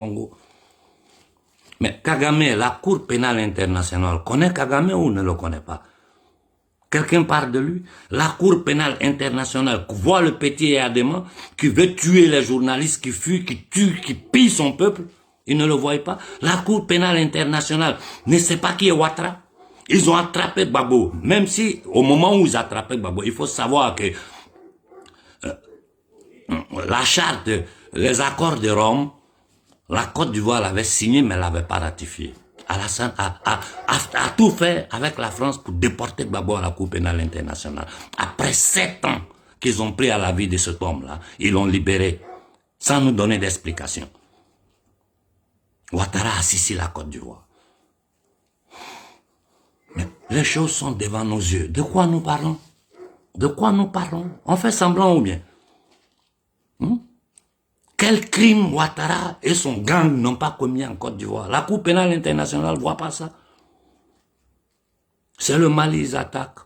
Congo. Mais Kagame, la Cour pénale internationale, connaît Kagame ou ne le connaît pas? Quelqu'un parle de lui? La Cour pénale internationale voit le petit Adama qui veut tuer les journalistes, qui fuit, qui tue, qui pille son peuple. Ils ne le voient pas. La Cour pénale internationale ne sait pas qui est Ouattara. Ils ont attrapé Gbagbo. Même si, au moment où ils attrapaient Gbagbo, il faut savoir que la charte, les accords de Rome, la Côte d'Ivoire l'avait signé, mais ne l'avait pas ratifié. Alassane a tout fait avec la France pour déporter Gbagbo à la Cour pénale internationale. Après 7 ans qu'ils ont pris à la vie de cet homme-là, ils l'ont libéré, sans nous donner d'explication. Ouattara a saisi la Côte d'Ivoire. Mais les choses sont devant nos yeux. De quoi nous parlons? De quoi nous parlons? On fait semblant ou bien? Quel crime Ouattara et son gang n'ont pas commis en Côte d'Ivoire? La Cour pénale internationale ne voit pas ça. C'est le Mali, ils attaquent.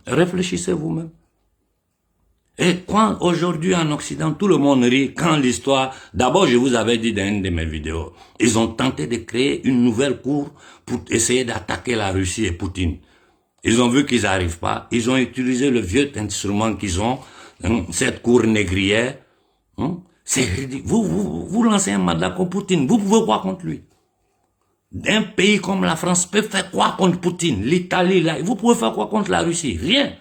Réfléchissez vous-même. Et quand aujourd'hui en Occident, tout le monde rit, quand l'histoire... D'abord, je vous avais dit dans une de mes vidéos, ils ont tenté de créer une nouvelle cour pour essayer d'attaquer la Russie et Poutine. Ils ont vu qu'ils n'arrivent pas. Ils ont utilisé le vieux instrument qu'ils ont, cette cour négrière. C'est ridicule. Vous lancez un mandat contre Poutine. Vous pouvez quoi contre lui? Un pays comme la France peut faire quoi contre Poutine? L'Italie, là. Vous pouvez faire quoi contre la Russie? Rien.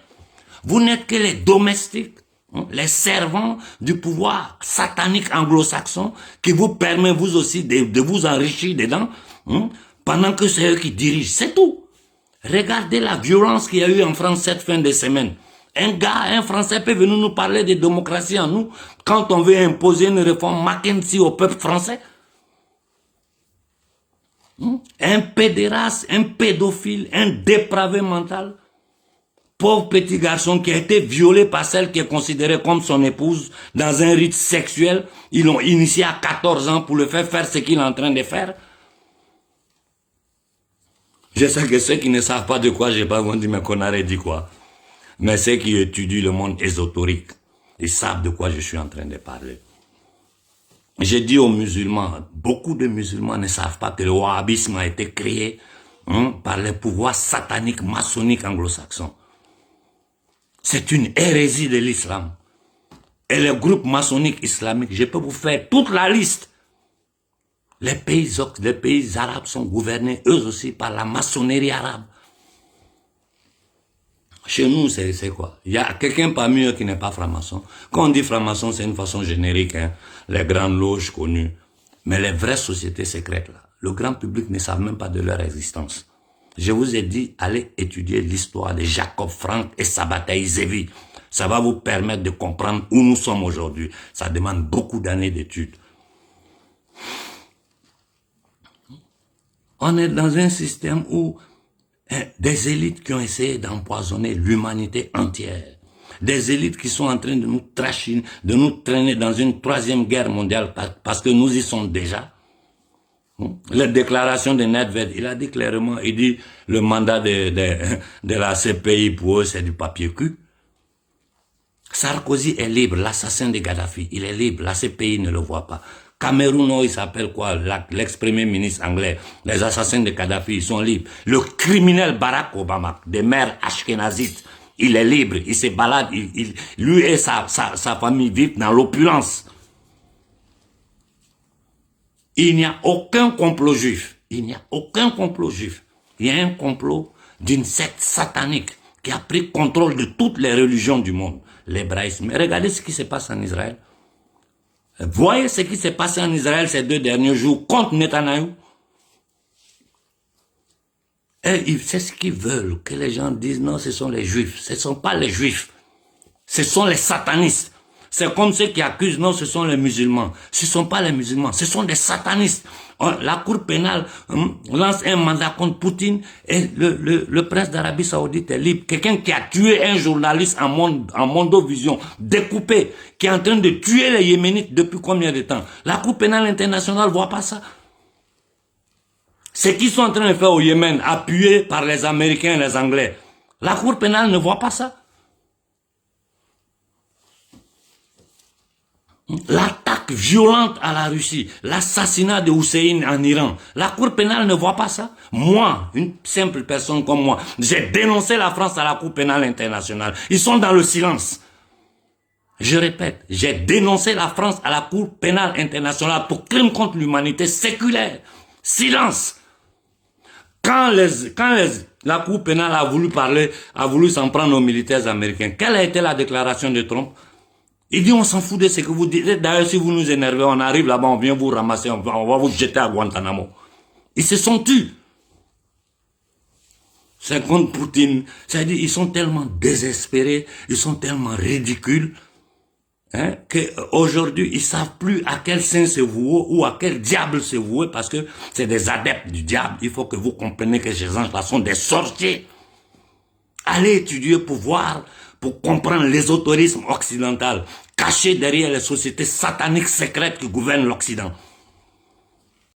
Vous n'êtes que les domestiques, les servants du pouvoir satanique anglo-saxon qui vous permet vous aussi de vous enrichir dedans, pendant que c'est eux qui dirigent. C'est tout. Regardez la violence qu'il y a eu en France cette fin de semaine. Un Français peut venir nous parler de démocratie en nous quand on veut imposer une réforme Mackenzie au peuple français. Un pédéraste, un pédophile, un dépravé mental. Pauvre petit garçon qui a été violé par celle qui est considérée comme son épouse dans un rite sexuel. Ils l'ont initié à 14 ans pour le faire ce qu'il est en train de faire. Je sais que ceux qui ne savent pas de quoi je parle vont dire, mais Konaré dit quoi? Mais ceux qui étudient le monde ésotérique, ils savent de quoi je suis en train de parler. J'ai dit aux musulmans, beaucoup de musulmans ne savent pas que le wahhabisme a été créé par les pouvoirs sataniques, maçonniques anglo-saxons. C'est une hérésie de l'islam. Et les groupes maçonniques islamiques, je peux vous faire toute la liste. Les pays arabes sont gouvernés, eux aussi, par la maçonnerie arabe. Chez nous, c'est quoi? Il y a quelqu'un parmi eux qui n'est pas franc-maçon. Quand on dit franc-maçon, c'est une façon générique, les grandes loges connues. Mais les vraies sociétés secrètes, là, le grand public ne savent même pas de leur existence. Je vous ai dit, allez étudier l'histoire de Jacob Frank et Sabbatai Zevi. Ça va vous permettre de comprendre où nous sommes aujourd'hui. Ça demande beaucoup d'années d'études. On est dans un système où des élites qui ont essayé d'empoisonner l'humanité entière. Des élites qui sont en train de nous trachiner, de nous traîner dans une 3e guerre mondiale parce que nous y sommes déjà. La déclaration de Nedved, il a dit clairement, il dit le mandat de la CPI pour eux c'est du papier cul. Sarkozy est libre, l'assassin de Gaddafi, il est libre, la CPI ne le voit pas. Cameroun, il s'appelle quoi? L'ex-premier ministre anglais. Les assassins de Kadhafi, ils sont libres. Le criminel Barack Obama, des mères ashkénazites, il est libre, il se balade, lui et sa famille vivent dans l'opulence. Il n'y a aucun complot juif. Il n'y a aucun complot juif. Il y a un complot d'une secte satanique qui a pris contrôle de toutes les religions du monde. L'hébraïsme. Mais regardez ce qui se passe en Israël. Voyez ce qui s'est passé en Israël ces 2 derniers jours contre Netanyahou. Et c'est ce qu'ils veulent, que les gens disent non, ce sont les juifs. Ce ne sont pas les juifs. Ce sont les satanistes. C'est comme ceux qui accusent, non, ce sont les musulmans. Ce ne sont pas les musulmans, ce sont des satanistes. La Cour pénale lance un mandat contre Poutine et le prince d'Arabie Saoudite est libre. Quelqu'un qui a tué un journaliste en Mondovision, découpé, qui est en train de tuer les Yéménites depuis combien de temps? La Cour pénale internationale ne voit pas ça. Ce qu'ils sont en train de faire au Yémen, appuyé par les Américains et les Anglais, la Cour pénale ne voit pas ça. L'attaque violente à la Russie, l'assassinat de Hussein en Iran, la Cour pénale ne voit pas ça. Moi, une simple personne comme moi, j'ai dénoncé la France à la Cour pénale internationale. Ils sont dans le silence. Je répète, j'ai dénoncé la France à la Cour pénale internationale pour crime contre l'humanité séculaire. Silence. Quand la Cour pénale a voulu parler, a voulu s'en prendre aux militaires américains, quelle a été la déclaration de Trump? Il dit, on s'en fout de ce que vous dites. D'ailleurs, si vous nous énervez, on arrive là-bas, on vient vous ramasser, on va vous jeter à Guantanamo. Ils se sont tus. C'est contre Poutine. C'est-à-dire, ils sont tellement désespérés, ils sont tellement ridicules, hein, qu'aujourd'hui, ils savent plus à quel saint se vouer ou à quel diable se vouer parce que c'est des adeptes du diable. Il faut que vous compreniez que ces gens-là sont des sorciers. Allez étudier pour voir, pour comprendre l'ésotérisme occidental caché derrière les sociétés sataniques secrètes qui gouvernent l'Occident.